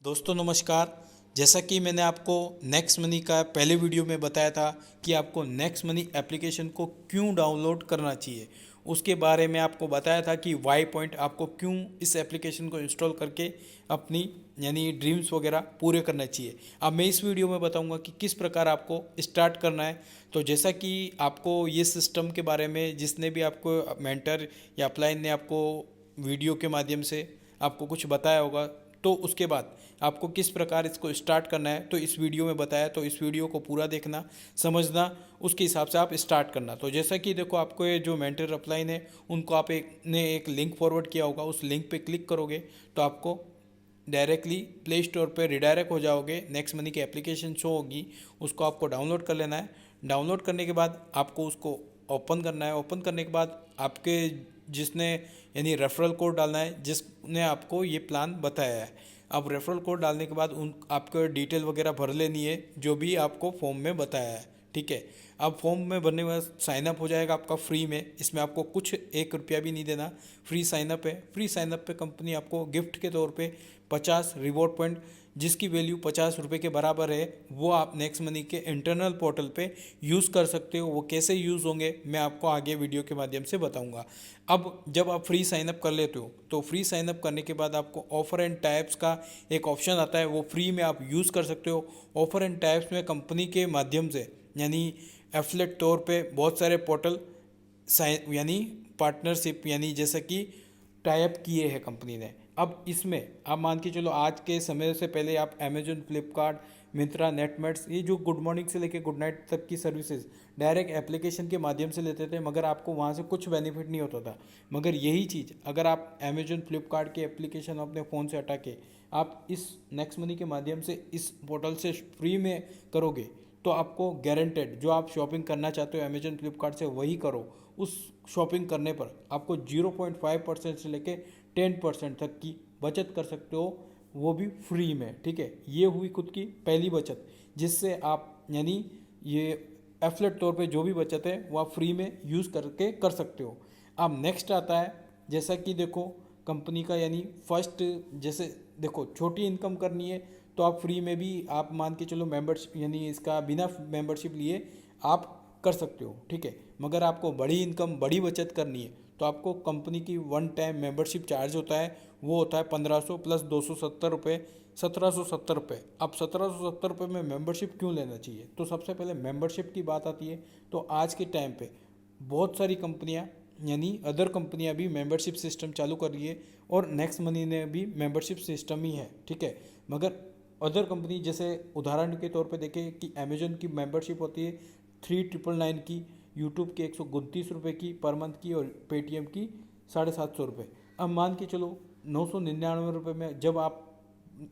दोस्तों नमस्कार। जैसा कि मैंने आपको नेक्स्ट मनी का पहले वीडियो में बताया था कि आपको नेक्स्ट मनी एप्लीकेशन को क्यों डाउनलोड करना चाहिए, उसके बारे में आपको बताया था कि वाई पॉइंट आपको क्यों इस एप्लीकेशन को इंस्टॉल करके अपनी यानी ड्रीम्स वगैरह पूरे करना चाहिए। अब मैं इस वीडियो में बताऊंगा कि किस प्रकार आपको स्टार्ट करना है। तो जैसा कि आपको ये सिस्टम के बारे में जिसने भी आपको मेंटर या अपलाइन ने आपको वीडियो के माध्यम से आपको कुछ बताया होगा, तो उसके बाद आपको किस प्रकार इसको स्टार्ट करना है तो इस वीडियो में बताया। तो इस वीडियो को पूरा देखना, समझना, उसके हिसाब से आप स्टार्ट करना। तो जैसा कि देखो, आपको ये जो मेंटर अपलाइन है उनको आप एक लिंक फॉरवर्ड किया होगा, उस लिंक पे क्लिक करोगे तो आपको डायरेक्टली प्ले स्टोर पे रिडायरेक्ट हो जाओगे। नेक्स्ट मनी की एप्लीकेशन शो होगी, उसको आपको डाउनलोड कर लेना है। डाउनलोड करने के बाद आपको उसको ओपन करना है। ओपन करने के बाद आपके जिसने यानी रेफरल कोड डालना है, जिसने आपको ये प्लान बताया है। अब रेफरल कोड डालने के बाद उन आपको डिटेल वगैरह भर लेनी है जो भी आपको फॉर्म में बताया है। ठीक है। अब फॉर्म में भरने के बाद साइन अप हो जाएगा आपका फ्री में। इसमें आपको कुछ 1 रुपया भी नहीं देना, फ्री साइनअप है। फ्री साइनअप पे कंपनी आपको गिफ्ट के तौर पे 50 रिवॉर्ड पॉइंट, जिसकी वैल्यू 50 रुपये के बराबर है, वो आप नेक्स्ट मनी के इंटरनल पोर्टल पे यूज़ कर सकते हो। वो कैसे यूज़ होंगे मैं आपको आगे वीडियो के माध्यम से बताऊंगा। अब जब आप फ्री साइनअप कर लेते हो तो फ्री साइनअप करने के बाद आपको ऑफर एंड टाइप्स का एक ऑप्शन आता है, वो फ्री में आप यूज़ कर सकते हो। ऑफर एंड टाइप्स में कंपनी के माध्यम से यानी एफलेट तौर पे बहुत सारे पोर्टल यानी पार्टनरशिप यानी जैसे कि टाइप किए हैं कंपनी ने। अब इसमें आप मान के चलो, आज के समय से पहले आप अमेजोन, फ्लिपकार्ट, मिंत्रा, नेटमेट्स, ये जो गुड मॉर्निंग से लेकर गुड नाइट तक की सर्विसेज डायरेक्ट एप्लीकेशन के माध्यम से लेते थे, मगर आपको वहाँ से कुछ बेनिफिट नहीं होता था। मगर यही चीज़ अगर आप अमेजोन, फ्लिपकार्ट की एप्लीकेशन अपने फ़ोन से हटा के आप इस नेक्स्ट मनी के माध्यम से इस पोर्टल से फ्री में करोगे तो आपको गारंटेड जो आप शॉपिंग करना चाहते हो अमेजन, फ्लिपकार्ट से वही करो। उस शॉपिंग करने पर आपको 0.5% से लेके 10% तक की बचत कर सकते हो, वो भी फ्री में। ठीक है। ये हुई खुद की पहली बचत, जिससे आप यानी ये एफलेट तौर पे जो भी बचत है वो आप फ्री में यूज़ करके कर सकते हो। अब नेक्स्ट आता है, जैसा कि देखो कंपनी का यानी फर्स्ट, जैसे देखो छोटी इनकम करनी है तो आप फ्री में भी आप मान के चलो मेंबरशिप यानी इसका बिना मेंबरशिप लिए आप कर सकते हो। ठीक है। मगर आपको बड़ी इनकम, बड़ी बचत करनी है तो आपको कंपनी की वन टाइम मेंबरशिप चार्ज होता है, वो होता है 1500 प्लस 270 रुपये, 1770 रुपये। अब 1770 रुपये में मेंबरशिप क्यों लेना चाहिए, तो सबसे पहले मेंबरशिप की बात आती है। तो आज के टाइम पे बहुत सारी कंपनियां यानी अदर कंपनियां भी मेंबरशिप सिस्टम चालू कर रही है, और नेक्स्ट मनी ने भी मेंबरशिप सिस्टम ही है। ठीक है। मगर अदर कंपनी जैसे उदाहरण के तौर पे देखें कि अमेजन की मेंबरशिप होती है 3999 की, यूट्यूब की 129 रुपये की पर मंथ की, और पेटीएम की 750 रुपये। अब मान के चलो 999 रुपये में जब आप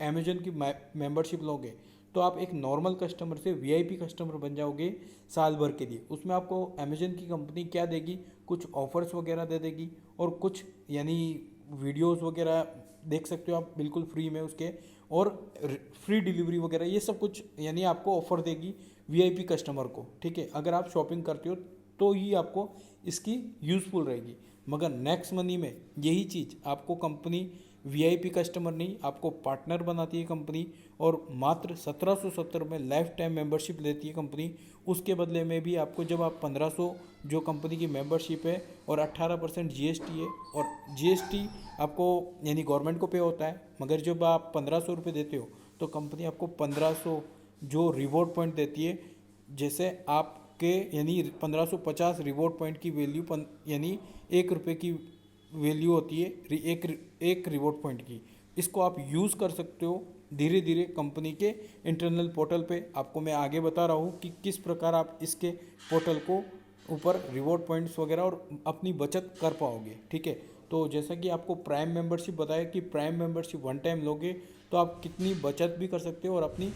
अमेजन की मेंबरशिप लोगे तो आप एक नॉर्मल कस्टमर से वीआईपी कस्टमर बन जाओगे साल भर के लिए। उसमें आपको अमेजन की कंपनी क्या देगी, कुछ ऑफर्स वगैरह दे देगी, और कुछ यानी वीडियोस वगैरह देख सकते हो आप बिल्कुल फ्री में उसके, और फ्री डिलीवरी वगैरह ये सब कुछ यानी आपको ऑफर देगी वीआईपी कस्टमर को। ठीक है। अगर आप शॉपिंग करते हो तो ही आपको इसकी यूज़फुल रहेगी। मगर नेक्स्ट मनी में यही चीज़ आपको कंपनी वीआईपी कस्टमर नहीं, आपको पार्टनर बनाती है कंपनी, और मात्र 1770 में लाइफ टाइम मेंबरशिप लेती है कंपनी। उसके बदले में भी आपको जब आप 1500 जो कंपनी की मेंबरशिप है और 18% जीएसटी है, और जीएसटी आपको यानी गवर्नमेंट को पे होता है, मगर जब आप 1500 रुपये देते हो तो कंपनी आपको 1500 जो रिवॉर्ड पॉइंट देती है, जैसे आपके यानी 1550 रिवॉर्ड पॉइंट की वैल्यू यानी 1 रुपये की वैल्यू होती है एक रिवॉर्ड पॉइंट की। इसको आप यूज़ कर सकते हो धीरे धीरे कंपनी के इंटरनल पोर्टल पे। आपको मैं आगे बता रहा हूँ कि किस प्रकार आप इसके पोर्टल को ऊपर रिवॉर्ड पॉइंट्स वगैरह और अपनी बचत कर पाओगे। ठीक है। तो जैसा कि आपको प्राइम मेंबरशिप बताया कि प्राइम मेंबरशिप वन टाइम लोगे तो आप कितनी बचत भी कर सकते हो और अपनी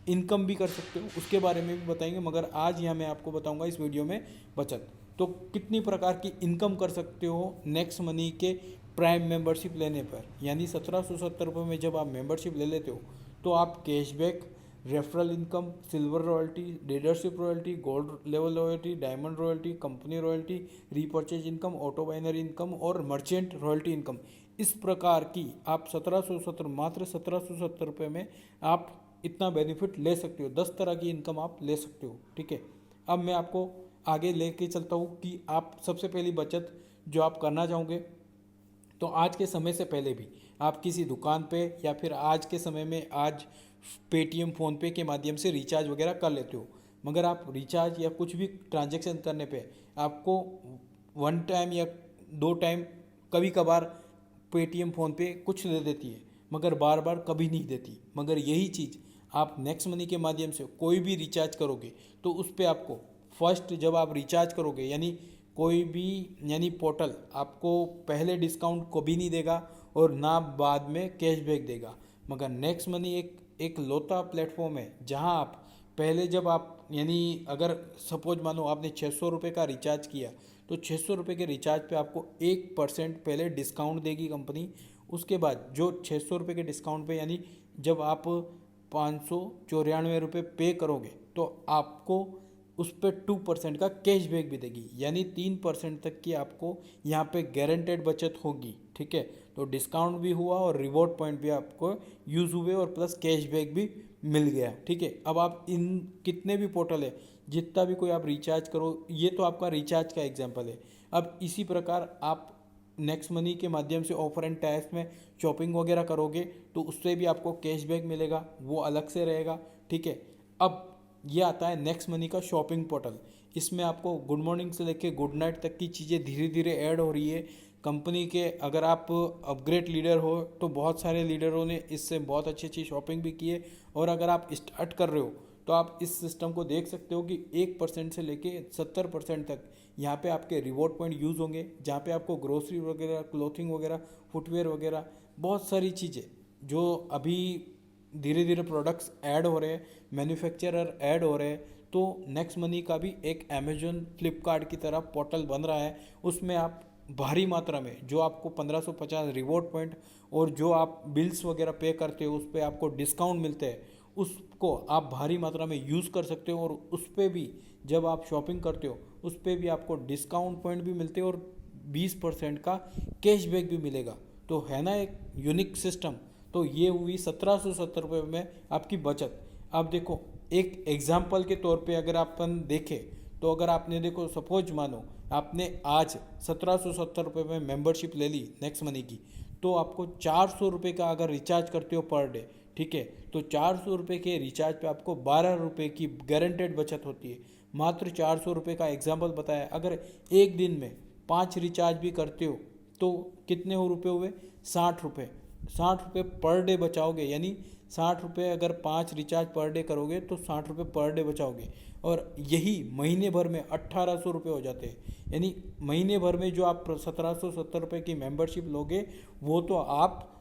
इनकम भी कर सकते हो, उसके बारे में भी बताएंगे। मगर आज यहाँ मैं आपको बताऊंगा इस वीडियो में बचत, तो कितनी प्रकार की इनकम कर सकते हो नेक्स्ट मनी के प्राइम मेंबरशिप लेने पर। यानी 1770 रुपये में जब आप मेंबरशिप ले लेते हो तो आप cashback, referral income, silver royalty, dealership royalty, gold level royalty, diamond royalty, company royalty, repurchase income, auto binary income और मर्चेंट रॉयल्टी इनकम, इस प्रकार की आप 1770 मात्र 1770 में आप इतना बेनिफिट ले सकते हो, 10 तरह की इनकम आप ले सकते हो। ठीक है, अब मैं आपको आगे लेके चलता हूँ कि आप सबसे पहली बचत जो आप करना चाहोगे, तो आज के समय से पहले भी आप किसी दुकान पे या फिर आज के समय में आज पेटीएम फ़ोनपे के माध्यम से रिचार्ज वगैरह कर लेते हो, मगर आप रिचार्ज या कुछ भी ट्रांजैक्शन करने पे आपको वन टाइम या दो टाइम कभी कभार पेटीएम फ़ोनपे कुछ दे देती है, मगर बार बार कभी नहीं देती। मगर यही चीज़ आप नेक्स्ट मनी के माध्यम से कोई भी रिचार्ज करोगे तो उस पर आपको फर्स्ट जब आप रिचार्ज करोगे यानी कोई भी यानी पोर्टल आपको पहले डिस्काउंट कभी नहीं देगा और ना बाद में कैशबैक देगा। मगर नेक्स्ट मनी एक लौता प्लेटफॉर्म है जहां आप पहले जब आप यानी अगर सपोज मानो आपने 600 रुपये का रिचार्ज किया तो 600 रुपये के रिचार्ज पे आपको 1% पहले डिस्काउंट देगी कंपनी। उसके बाद जो 600 रुपये के डिस्काउंट पे यानी जब आप 594 रुपये पे करोगे तो आपको उस पर 2% का कैशबैक भी देगी, यानी 3% तक की आपको यहाँ पे गारंटेड बचत होगी। ठीक है, तो डिस्काउंट भी हुआ और रिवॉर्ड पॉइंट भी आपको यूज़ हुए और प्लस कैशबैक भी मिल गया। ठीक है, अब आप इन कितने भी पोर्टल है जितना भी कोई आप रिचार्ज करो, ये तो आपका रिचार्ज का एग्जाम्पल है। अब इसी प्रकार आप नेक्स्ट मनी के माध्यम से ऑफर एंड टैक्स में शॉपिंग वगैरह करोगे तो उससे भी आपको कैशबैक मिलेगा, वो अलग से रहेगा। ठीक है, अब ये आता है नेक्स्ट मनी का शॉपिंग पोर्टल। इसमें आपको गुड मॉर्निंग से लेके गुड नाइट तक की चीज़ें धीरे धीरे ऐड हो रही है कंपनी के। अगर आप अपग्रेड लीडर हो तो बहुत सारे लीडरों ने इससे बहुत अच्छी अच्छी शॉपिंग भी की है, और अगर आप स्टार्ट कर रहे हो तो आप इस सिस्टम को देख सकते हो कि 1% से लेके 70% तक यहाँ पे आपके रिवॉर्ड पॉइंट यूज़ होंगे, जहाँ पे आपको ग्रोसरी वगैरह, क्लोथिंग वगैरह, फुटवेयर वगैरह बहुत सारी चीज़ें जो अभी धीरे धीरे प्रोडक्ट्स ऐड हो रहे हैं, मैन्युफैक्चरर ऐड हो रहे हैं। तो नेक्स्ट मनी का भी एक अमेजोन फ्लिपकार्ट की तरह पोर्टल बन रहा है, उसमें आप भारी मात्रा में जो आपको 1550 रिवॉर्ड पॉइंट और जो आप बिल्स वगैरह पे करते हो उस पर आपको डिस्काउंट मिलते हैं, उसको आप भारी मात्रा में यूज़ कर सकते हो। और उस पर भी जब आप शॉपिंग करते हो उस पर भी आपको डिस्काउंट पॉइंट भी मिलते हैं और 20% का कैशबैक भी मिलेगा। तो है ना एक यूनिक सिस्टम। तो ये हुई 1770 रुपये में आपकी बचत। अब देखो एक एग्जाम्पल के तौर पे अगर अपन देखें तो अगर आपने देखो सपोज मानो आपने आज 1770 रुपये में मेंबरशिप ले ली नेक्स्ट मनी की, तो आपको 400 रुपये का अगर रिचार्ज करते हो पर डे, ठीक है, तो 400 रुपये के रिचार्ज पे आपको 12 रुपये की गारंटेड बचत होती है। मात्र 400 रुपये का एग्जाम्पल बताया। अगर एक दिन में 5 रिचार्ज भी करते हो तो कितने हो रुपये हुए? 60 रुपये। 60 रुपये पर डे बचाओगे, यानी 60 रुपये अगर 5 रिचार्ज पर डे करोगे तो 60 रुपये पर डे बचाओगे। और यही महीने भर में 1800 रुपये हो जाते हैं। यानी महीने भर में जो आप 1770 रुपये की मेंबरशिप लोगे वो तो आप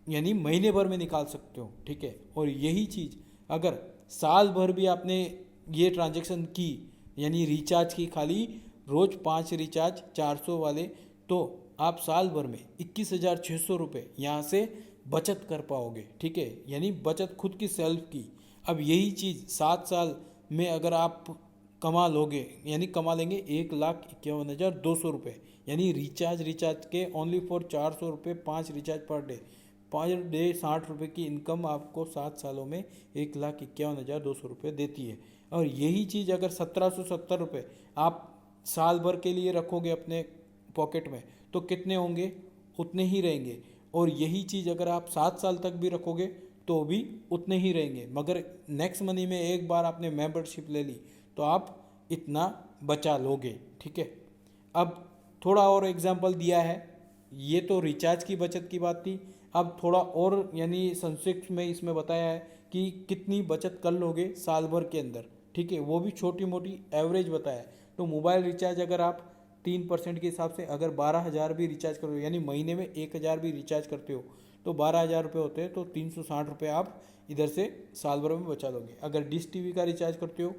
यानी महीने भर में निकाल सकते हो। ठीक है, और यही चीज़ अगर साल भर भी आपने ये ट्रांजैक्शन की यानी रिचार्ज की, खाली रोज़ 5 रिचार्ज 400 वाले, तो आप साल भर में 21,600 रुपये यहाँ से बचत कर पाओगे। ठीक है, यानी बचत खुद की सेल्फ की। अब यही चीज़ 7 साल में अगर आप कमा लोगे यानी कमा लेंगे 1,51,200 रुपये, यानी रिचार्ज के ओनली फॉर 400 रुपये 5 रिचार्ज पर डे 60 रुपये की इनकम आपको 7 सालों में 1,51,200 रुपये देती है। और यही चीज़ अगर 1770 रुपये आप साल भर के लिए रखोगे अपने पॉकेट में तो कितने होंगे? उतने ही रहेंगे। और यही चीज़ अगर आप 7 साल तक भी रखोगे तो भी उतने ही रहेंगे। मगर नेक्स्ट मनी में एक बार आपने मेंबरशिप ले ली तो आप इतना बचा लोगे। ठीक है, अब थोड़ा और एग्जांपल दिया है, ये तो रिचार्ज की बचत की बात थी। अब थोड़ा और यानी संक्षिप्त में इसमें बताया है कि कितनी बचत कर लोगे साल भर के अंदर। ठीक है, वो भी छोटी मोटी एवरेज बताया है। तो मोबाइल रिचार्ज अगर आप 3% के हिसाब से अगर 12,000 भी रिचार्ज करो यानी महीने में 1,000 भी रिचार्ज करते हो तो 12,000 रुपये होते हैं, तो 360 रुपये आप इधर से साल भर में बचा लोगे। अगर डिश टीवी का रिचार्ज करते हो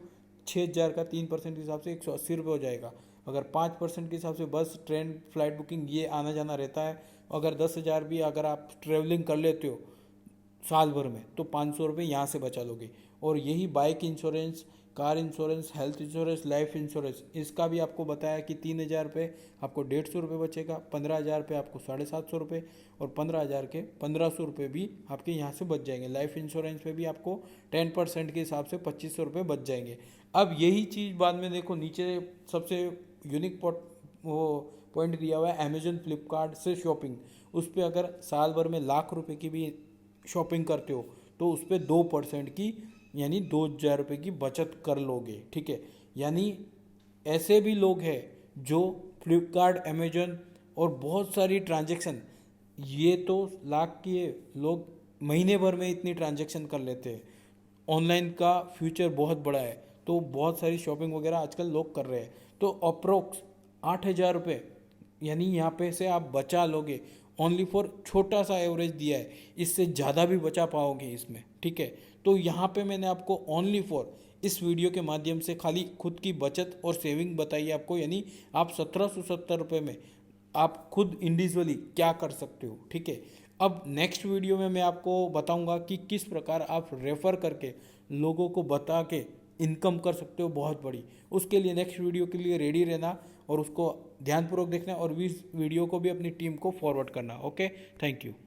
6,000 का 3% के हिसाब से 180 रुपये हो जाएगा। अगर 5% के हिसाब से बस ट्रेन फ्लाइट बुकिंग ये आना जाना रहता है, अगर 10,000 भी अगर आप ट्रेवलिंग कर लेते हो साल भर में तो 500 रुपये यहाँ से बचा लोगे। और यही bike insurance car insurance, health insurance, life insurance, इसका भी आपको बताया कि 3,000 रुपये आपको 150 रुपये बचेगा, 15,000 पे आपको 750 रुपये और 15,000 के 1,500 रुपये भी आपके यहाँ से बच जाएंगे। लाइफ इंश्योरेंस पे भी आपको 10% के हिसाब से 2,500 रुपये बच जाएंगे। अब यही चीज़ बाद में देखो नीचे सबसे यूनिक पॉइंट दिया हुआ है अमेजन फ्लिपकार्ट से शॉपिंग। उस पर अगर साल भर में लाख रुपए की भी शॉपिंग करते हो तो उस पर 2% की यानी 2,000 रुपये की बचत कर लोगे। ठीक है, यानी ऐसे भी लोग हैं जो फ्लिपकार्ट, अमेजन और बहुत सारी ट्रांजैक्शन, ये तो लाख के लोग महीने भर में इतनी ट्रांजैक्शन कर लेते हैं। ऑनलाइन का फ्यूचर बहुत बड़ा है, तो बहुत सारी शॉपिंग वगैरह आजकल लोग कर रहे हैं। तो अप्रोक्स 8,000 रुपये यानी यहाँ पे से आप बचा लोगे ओनली फॉर, छोटा सा एवरेज दिया है, इससे ज़्यादा भी बचा पाओगे इसमें। ठीक है, तो यहाँ पे मैंने आपको ओनली फॉर इस वीडियो के माध्यम से खाली खुद की बचत और सेविंग बताई है आपको, यानी आप 1,770 रुपये में आप खुद इंडिविजुअली क्या कर सकते हो। ठीक है, अब नेक्स्ट वीडियो में मैं आपको बताऊंगा कि किस प्रकार आप रेफ़र करके लोगों को बता के इनकम कर सकते हो बहुत बड़ी। उसके लिए नेक्स्ट वीडियो के लिए रेडी रहना और उसको ध्यानपूर्वक देखना और इस वीडियो को भी अपनी टीम को फॉरवर्ड करना। Okay, thank you.